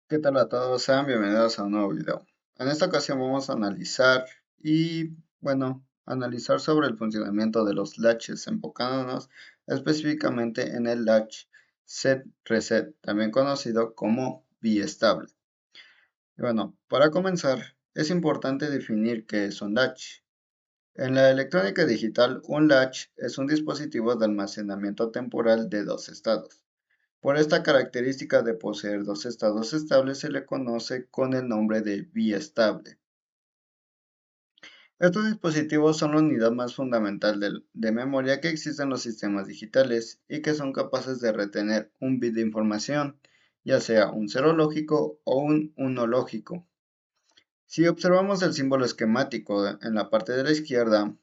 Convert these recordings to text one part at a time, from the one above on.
¿Qué tal a todos? Sean bienvenidos a un nuevo video. En esta ocasión vamos a analizar analizar sobre el funcionamiento de los latches, enfocándonos específicamente en el latch set reset, también conocido como biestable. Para comenzar, es importante definir qué es un latch. En la electrónica digital, un latch es un dispositivo de almacenamiento temporal de dos estados. Por esta característica de poseer dos estados estables se le conoce con el nombre de biestable. Estos dispositivos son la unidad más fundamental de memoria que existe en los sistemas digitales y que son capaces de retener un bit de información, ya sea un cero lógico o un uno lógico. Si observamos el símbolo esquemático en la parte de la izquierda,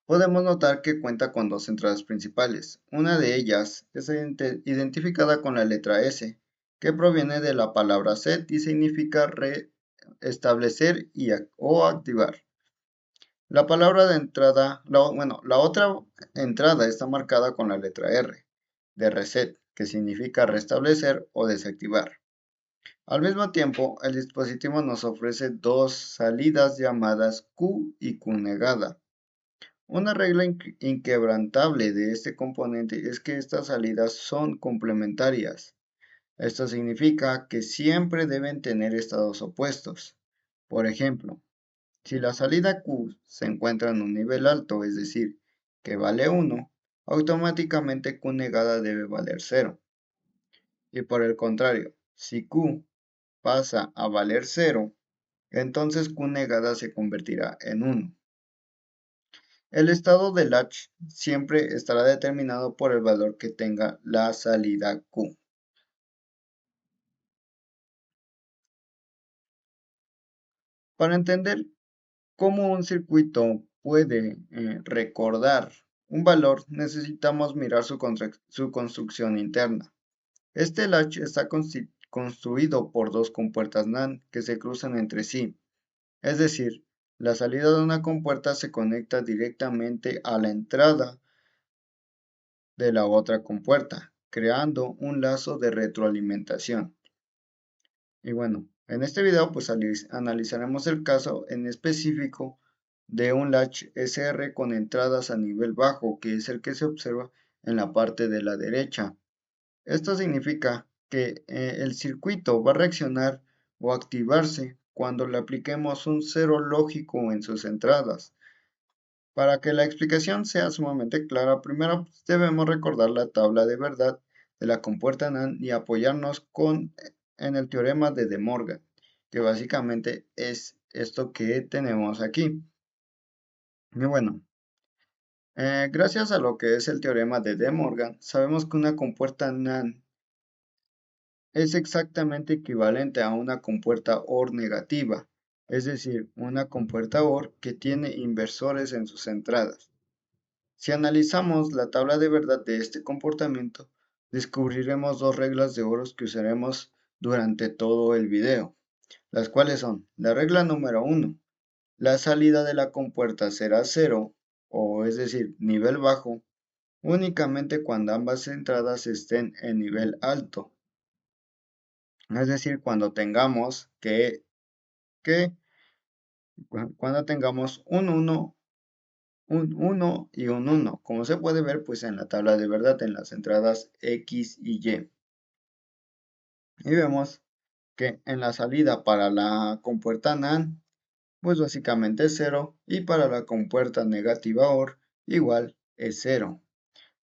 podemos notar que cuenta con dos entradas principales. Una de ellas es identificada con la letra S, que proviene de la palabra set y significa restablecer o activar. La palabra de entrada, la otra entrada está marcada con la letra R, de reset, que significa restablecer o desactivar. Al mismo tiempo, el dispositivo nos ofrece dos salidas llamadas Q y Q negada. Una regla inquebrantable de este componente es que estas salidas son complementarias. Esto significa que siempre deben tener estados opuestos. Por ejemplo, si la salida Q se encuentra en un nivel alto, es decir, que vale 1, automáticamente Q negada debe valer 0. Y por el contrario, si Q pasa a valer 0, entonces Q negada se convertirá en 1. El estado del latch siempre estará determinado por el valor que tenga la salida Q. Para entender cómo un circuito puede recordar un valor, necesitamos mirar su construcción interna. Este latch está construido por dos compuertas NAND que se cruzan entre sí. Es decir, la salida de una compuerta se conecta directamente a la entrada de la otra compuerta, creando un lazo de retroalimentación. Y en este video pues analizaremos el caso en específico de un latch SR con entradas a nivel bajo, que es el que se observa en la parte de la derecha. Esto significa que el circuito va a reaccionar o activarse cuando le apliquemos un cero lógico en sus entradas. Para que la explicación sea sumamente clara, primero debemos recordar la tabla de verdad de la compuerta NAND y apoyarnos en el teorema de De Morgan, que básicamente es esto que tenemos aquí. Y gracias a lo que es el teorema de De Morgan, sabemos que una compuerta NAND es exactamente equivalente a una compuerta OR negativa, es decir, una compuerta OR que tiene inversores en sus entradas. Si analizamos la tabla de verdad de este comportamiento, descubriremos dos reglas de oro que usaremos durante todo el video, las cuales son: la regla número 1, la salida de la compuerta será 0, o es decir, nivel bajo, únicamente cuando ambas entradas estén en nivel alto. Es decir, cuando tengamos cuando tengamos un 1 y un 1, como se puede ver pues en la tabla de verdad en las entradas X y Y. Y vemos que en la salida para la compuerta NAND, pues básicamente es 0, y para la compuerta negativa OR igual es 0.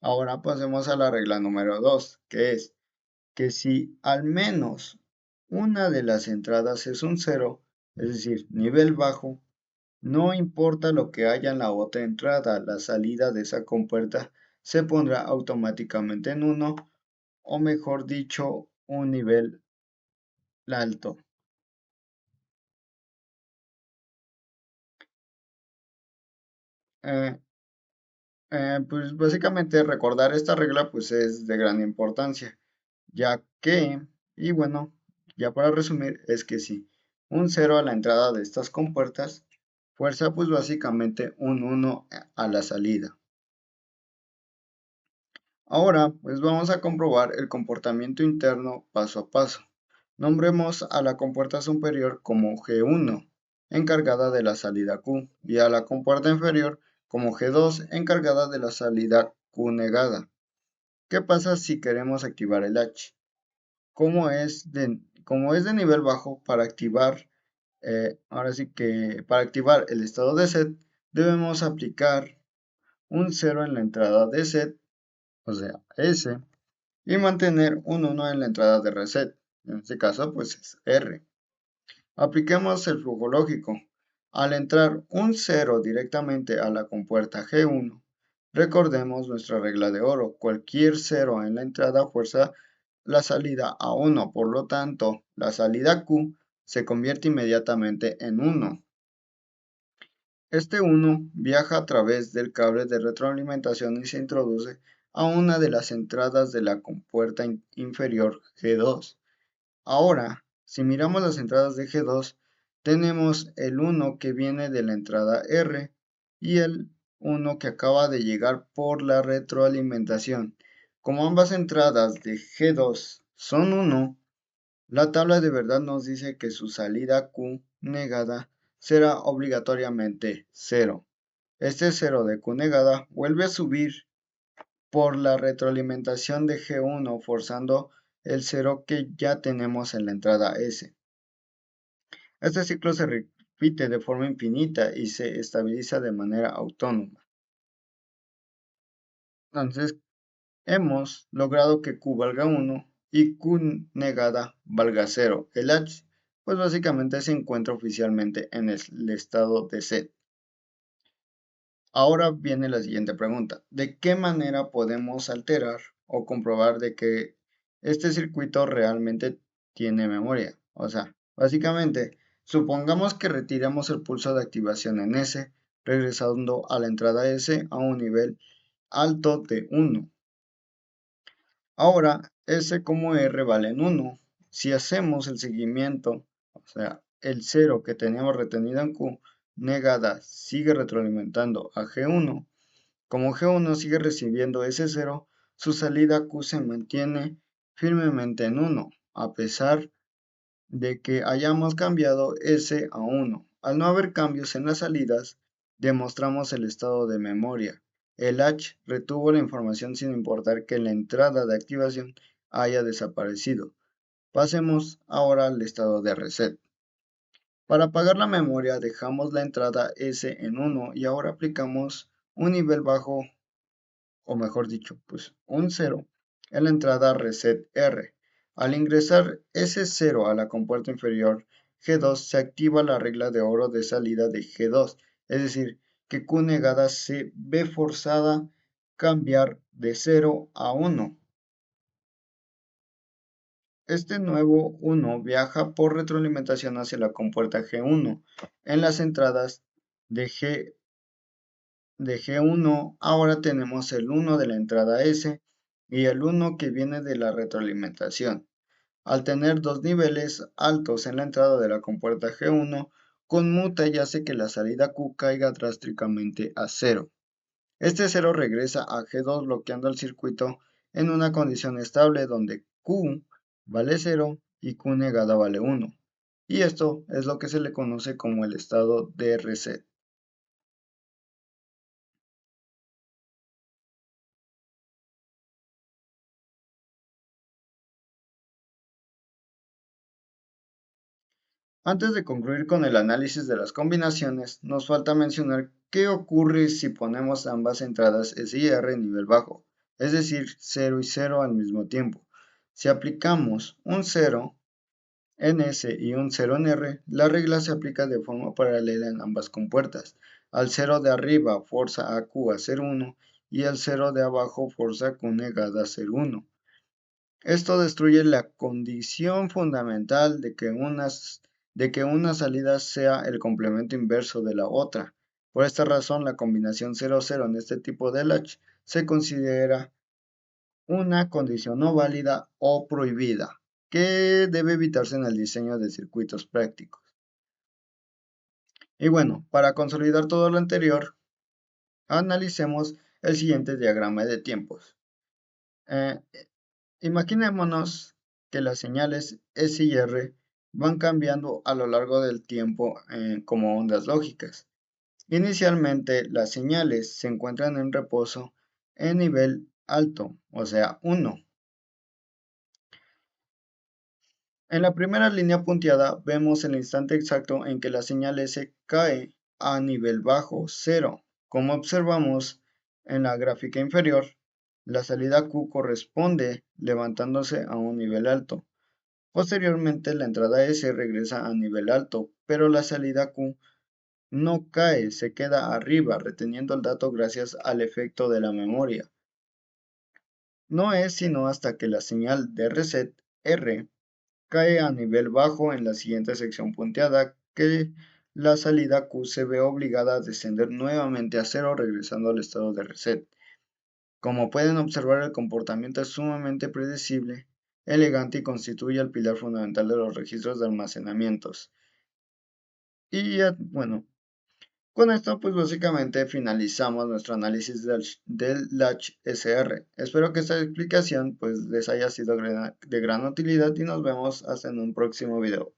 Ahora pasemos a la regla número 2, que es que si al menos una de las entradas es un 0, es decir, nivel bajo, no importa lo que haya en la otra entrada, la salida de esa compuerta se pondrá automáticamente en 1, o mejor dicho, un nivel alto. Eh, pues básicamente recordar esta regla pues es de gran importancia, ya que, y ya para resumir, es que si un 0 a la entrada de estas compuertas, fuerza pues básicamente un 1 a la salida. Ahora pues vamos a comprobar el comportamiento interno paso a paso. Nombremos a la compuerta superior como G1, encargada de la salida Q, y a la compuerta inferior como G2, encargada de la salida Q negada. ¿Qué pasa si queremos activar el H? Como es de nivel bajo, para activar, ahora sí que para activar el estado de set, debemos aplicar un 0 en la entrada de set, o sea, S, y mantener un 1 en la entrada de reset. En este caso, pues es R. Apliquemos el flujo lógico. Al entrar un 0 directamente a la compuerta G1, recordemos nuestra regla de oro. Cualquier 0 en la entrada fuerza la salida a 1, por lo tanto, la salida Q se convierte inmediatamente en 1. Este 1 viaja a través del cable de retroalimentación y se introduce a una de las entradas de la compuerta inferior G2. Ahora, si miramos las entradas de G2, tenemos el 1 que viene de la entrada R y el 1 que acaba de llegar por la retroalimentación. Como ambas entradas de G2 son 1, la tabla de verdad nos dice que su salida Q negada será obligatoriamente 0. Este 0 de Q negada vuelve a subir por la retroalimentación de G1 forzando el 0 que ya tenemos en la entrada S. Este ciclo se repite de forma infinita y se estabiliza de manera autónoma. Entonces, hemos logrado que Q valga 1 y Q negada valga 0. El H, pues básicamente se encuentra oficialmente en el estado de set. Ahora viene la siguiente pregunta. ¿De qué manera podemos alterar o comprobar de que este circuito realmente tiene memoria? O sea, básicamente, supongamos que retiramos el pulso de activación en S, regresando a la entrada S a un nivel alto de 1. Ahora, S como R valen 1. Si hacemos el seguimiento, o sea, el 0 que teníamos retenido en Q, negada sigue retroalimentando a G1. Como G1 sigue recibiendo ese 0, su salida Q se mantiene firmemente en 1, a pesar de que hayamos cambiado S a 1. Al no haber cambios en las salidas, demostramos el estado de memoria. El H retuvo la información sin importar que la entrada de activación haya desaparecido. Pasemos ahora al estado de reset. Para apagar la memoria dejamos la entrada S en 1 y ahora aplicamos un nivel bajo, o mejor dicho, pues un 0 en la entrada reset R. Al ingresar ese 0 a la compuerta inferior G2 se activa la regla de oro de salida de G2, es decir, que Q negada se ve forzada a cambiar de 0 a 1. Este nuevo 1 viaja por retroalimentación hacia la compuerta G1 en las entradas de G1 ahora tenemos el 1 de la entrada S y el 1 que viene de la retroalimentación. Al tener dos niveles altos en la entrada de la compuerta G1, conmuta y hace que la salida Q caiga drásticamente a 0. Este 0 regresa a G2 bloqueando el circuito en una condición estable donde Q vale 0 y Q negada vale 1. Y esto es lo que se le conoce como el estado de reset. Antes de concluir con el análisis de las combinaciones, nos falta mencionar qué ocurre si ponemos ambas entradas S y R en nivel bajo, es decir, 0 y 0 al mismo tiempo. Si aplicamos un 0 en S y un 0 en R, la regla se aplica de forma paralela en ambas compuertas. Al 0 de arriba forza a Q a ser 1 y al 0 de abajo forza a Q negada a ser 1. Esto destruye la condición fundamental de que una salida sea el complemento inverso de la otra. Por esta razón, la combinación 0,0 en este tipo de latch se considera una condición no válida o prohibida, que debe evitarse en el diseño de circuitos prácticos. Y bueno, para consolidar todo lo anterior, analicemos el siguiente diagrama de tiempos. Eh, Imaginémonos que las señales S y R van cambiando a lo largo del tiempo como ondas lógicas. Inicialmente, las señales se encuentran en reposo en nivel alto, o sea, 1. En la primera línea punteada vemos el instante exacto en que la señal S cae a nivel bajo, 0. Como observamos en la gráfica inferior, la salida Q corresponde levantándose a un nivel alto. Posteriormente, la entrada S regresa a nivel alto, pero la salida Q no cae, se queda arriba, reteniendo el dato gracias al efecto de la memoria. No es sino hasta que la señal de reset R cae a nivel bajo en la siguiente sección punteada que la salida Q se ve obligada a descender nuevamente a cero, regresando al estado de reset. Como pueden observar, el comportamiento es sumamente predecible, elegante y constituye el pilar fundamental de los registros de almacenamientos. Y bueno, con esto pues básicamente finalizamos nuestro análisis del Latch SR. Espero que esta explicación pues les haya sido de gran utilidad y nos vemos hasta en un próximo video.